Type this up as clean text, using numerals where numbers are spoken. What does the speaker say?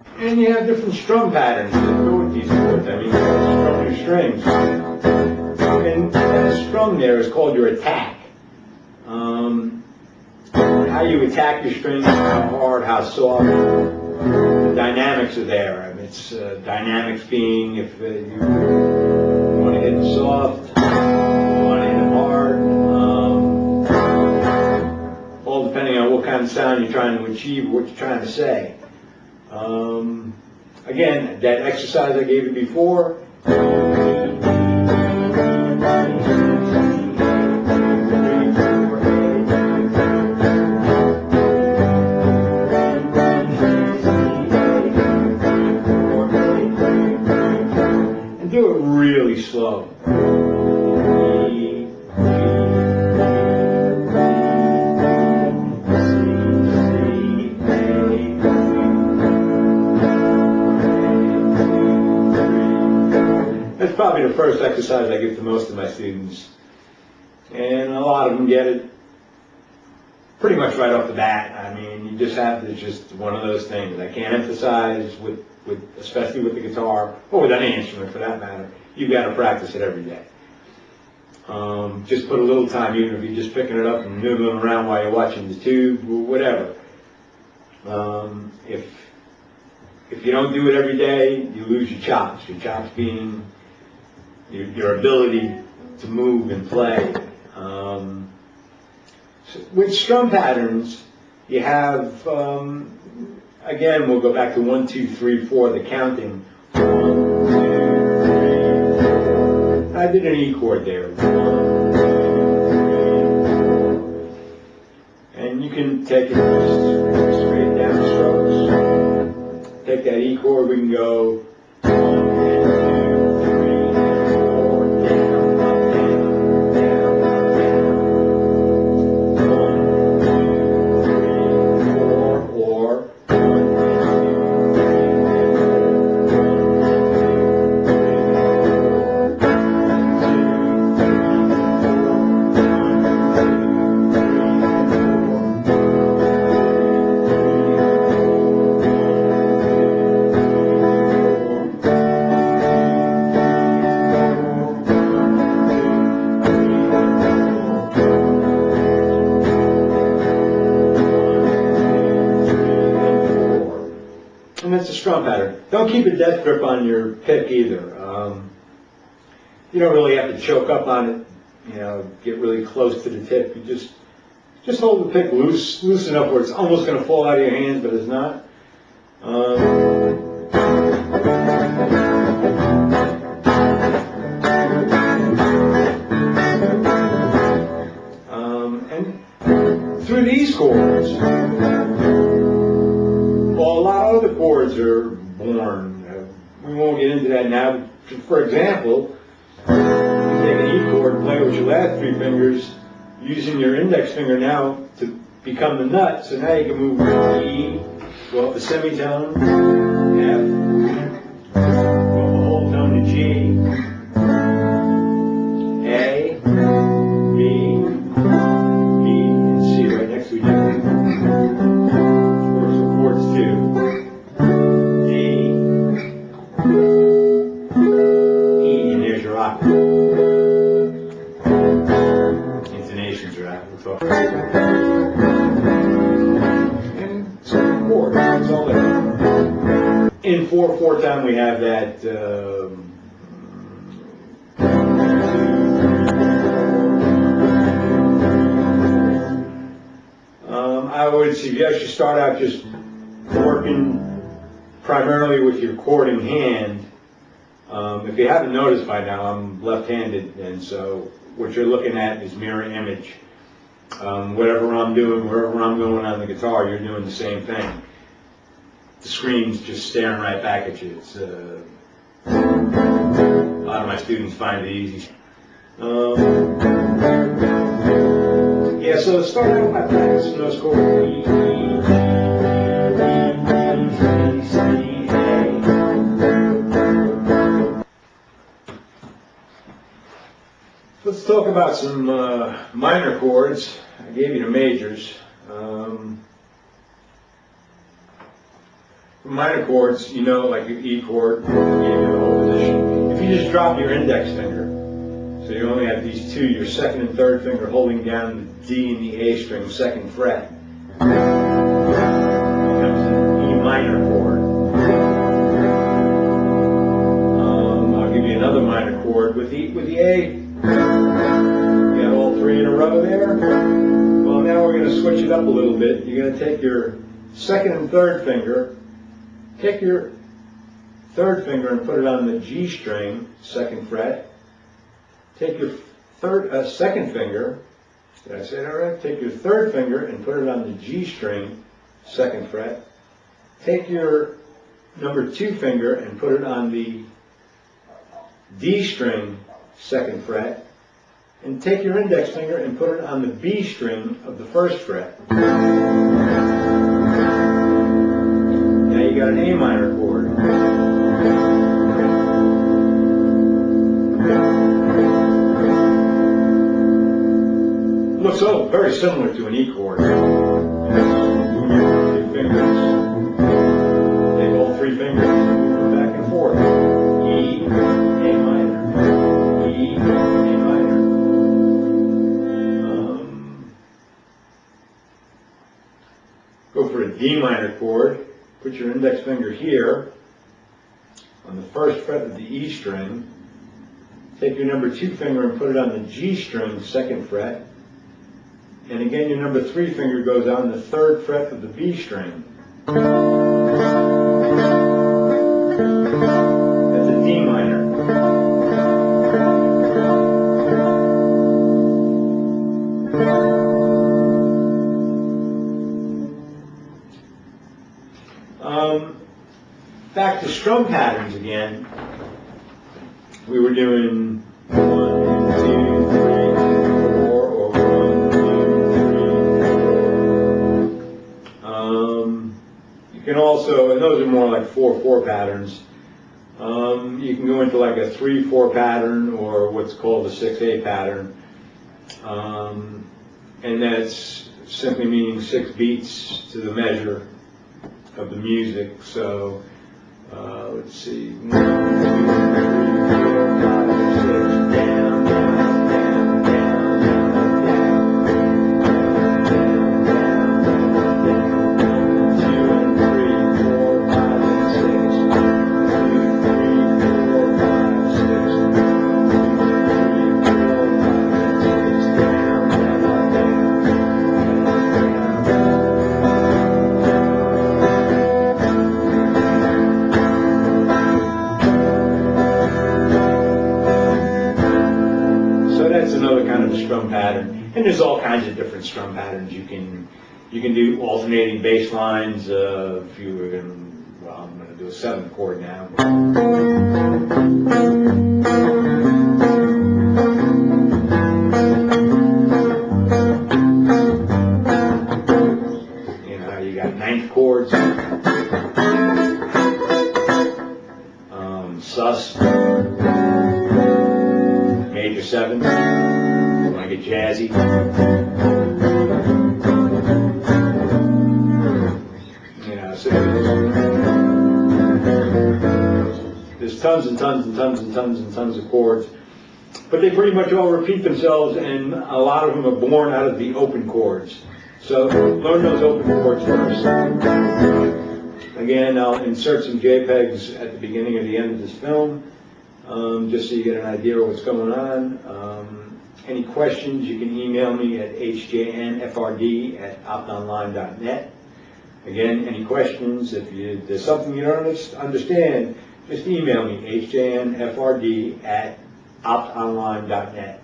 And you have different strum patterns that go with these chords. I mean, you have to strum your strings. And that strum there is called your attack. How you attack your strings, how hard, how soft, the dynamics are there. I mean, it's dynamics being if you want to hit them soft, you want to hit them hard, all depending on what kind of sound you're trying to achieve or what you're trying to say. Again, that exercise I gave you before. And do it really slow. That's probably the first exercise I give to most of my students. And a lot of them get it pretty much right off the bat. I mean, you just have to, just one of those things. I can't emphasize with especially with the guitar, or with any instrument for that matter, you've got to practice it every day. Just put a little time, even if you're just picking it up and noodling around while you're watching the tube, or whatever. If you don't do it every day, you lose your chops. Your chops being your ability to move and play. So with strum patterns, you have, again, we'll go back to 1, 2, 3, 4, the counting. 1, 2, 3, 4. I did an E chord there. 1, 2, 3, 4. And you can take it straight down strokes. Take that E chord, we can go 1, 2, 3, 4, down, up, down, down, up, down. 1, 2, 3, 4, or 1, 2, 3, and that's a strum pattern. Don't keep a death grip on your pick either. You don't really have to choke up on it, you know, get really close to the tip. You just hold the pick loose enough where it's almost going to fall out of your hands, but it's not. And through these chords, well, a lot of other chords are born. We won't get into that now. For example, you take an E chord and play with your last 3 fingers, using your index finger now to become the nut. So now you can move E, go up a semitone, F, go up a whole tone to G, A, B, and C right next to each other. Of course, the chords too. D, E, and there's your octave. Intonations are out. We'll talk about that. And so chords, that's all there. In 4/4 time we have that. I would suggest you start out just working primarily with your chording hand. If you haven't noticed by now, I'm left-handed, and so what you're looking at is mirror image. Whatever I'm doing, wherever I'm going on the guitar, you're doing the same thing. The screen's just staring right back at you. It's, a lot of my students find it easy. Yeah, so start out by practicing those chords. E, G, B, C, A. Let's talk about some minor chords. I gave you the majors. We're minor chords, you know, like your E chord, you know, the whole position. If you just drop your index finger, so you only have these two, your second and third finger holding down the D and the A string, second fret, becomes an E minor chord. I'll give you another minor chord with the A. You got all three in a row there. Well, now we're going to switch it up a little bit. You're going to take your second and third finger, take your third finger and put it on the G string, second fret. Take your second finger, did I say that right? Take your third finger and put it on the G string, second fret. Take your number 2 finger and put it on the D string, second fret. And take your index finger and put it on the B string of the first fret. Now you got an A minor chord. Looks very similar to an E chord. Move your 2 fingers. Take all 3 fingers and move them back and forth. E, A minor. E, A minor. Go for a D minor chord. Put your index finger here on the first fret of the E string. Take your number 2 finger and put it on the G string, second fret. And again, your number 3 finger goes on the third fret of the B string. That's a D minor. Back to strum patterns again. We were doing 1, 2, 3, 4, or 1, 2, 3. You can also, and those are more like 4/4 patterns. You can go into like a 3/4 pattern or what's called a 6/8 pattern. And that's simply meaning 6 beats to the measure of the music. So let's see, 1, 2, 3, 4, 5, 6, down, down, down, down, down, down, 2 and 3, 4, 5, 6, 2, 3, 4, 5, 6, 2, 3, 4, 5, 6, down, down, down. That's another kind of strum pattern, and there's all kinds of different strum patterns. You can do alternating bass lines. If you were going to, well, I'm going to do a 7th chord now. You know, you got 9th chords, sus. Major 7th, you want to get jazzy. You know, so there's tons and tons and tons and tons and tons of chords, but they pretty much all repeat themselves, and a lot of them are born out of the open chords. So learn those open chords first. Again, I'll insert some JPEGs at the beginning or the end of this film. Just so you get an idea of what's going on. Any questions, you can email me at hjnfrd@optonline.net. Again, any questions, if there's something you don't understand, just email me, hjnfrd@optonline.net.